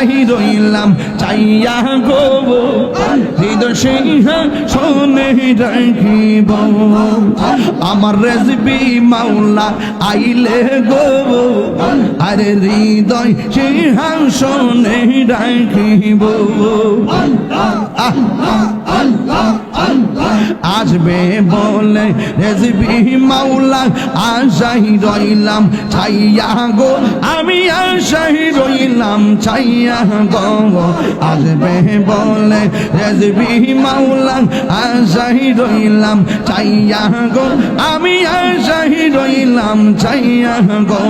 আশাই রইলাম চাইয়া গো হৃদয় সিংহাসনে রাখিব আমার রেজবি মাওলা আইলে গো আরে হৃদয় সিংহাসনে রাখিব আসবে বলে রেজবি মাওলা আশাই রইলাম চাইয়া গো আমি আশাই রইলাম চাইয়া গো আসবে বলে রেজবি মাওলা আশাই রইলাম চাইয়া গো আমি আশাই রইলাম চাইয়া গো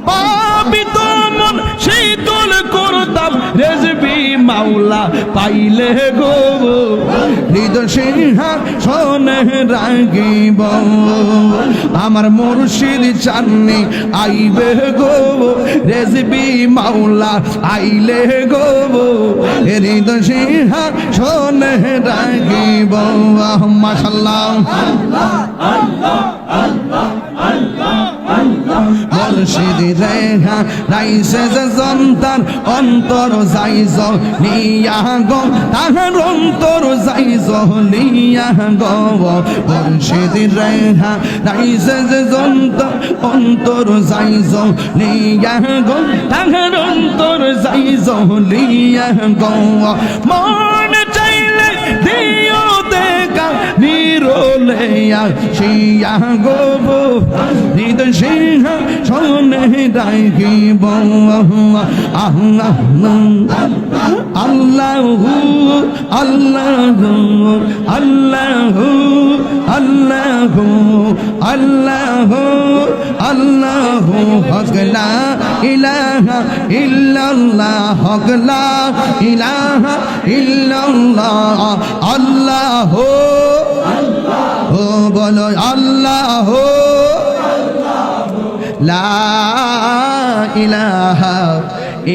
পাবিত মন শীতল করতাম রেজবি মাওলা পাইলে গো হৃদয় সিংহাসনে রাখিব আমার মুর্শিদ চাননি আইবে গো রেজবি মাওলা আইলে গো হৃদয় সিংহাসনে রাখিব মাশাআল্লাহ মুর্শিদ রেখা রাইছে যে সন্তান অন্তর যাইজ নিয়া গো তাহার অন্তর যাইজ নিয়া গো মুর্শিদ রেখা রাইছে যে সন্তান অন্তর যাইজ নিয়া গো তাহার অন্তর যাইজ নিয়া গো মন চাইলে দিও দেখা নিরলে আসিয়া গো হৃদয় সিংহাসনে রাখিব আল্লাহু আল্লাহু আল্লাহু আল্লাহু আল্লাহু আল্লাহু হক লা ইলাহা ইল্লাল্লাহ হক লা ইলাহা ইল্লাল্লাহ আল্লাহু ও বলো আল্লাহু লা ইলাহা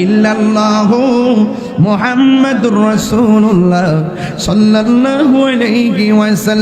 ইল্লাল্লাহু মুহাম্মাদুর রাসূলুল্লাহ সাল্লাল্লাহু আলাইহি ওয়াসাল্লাম।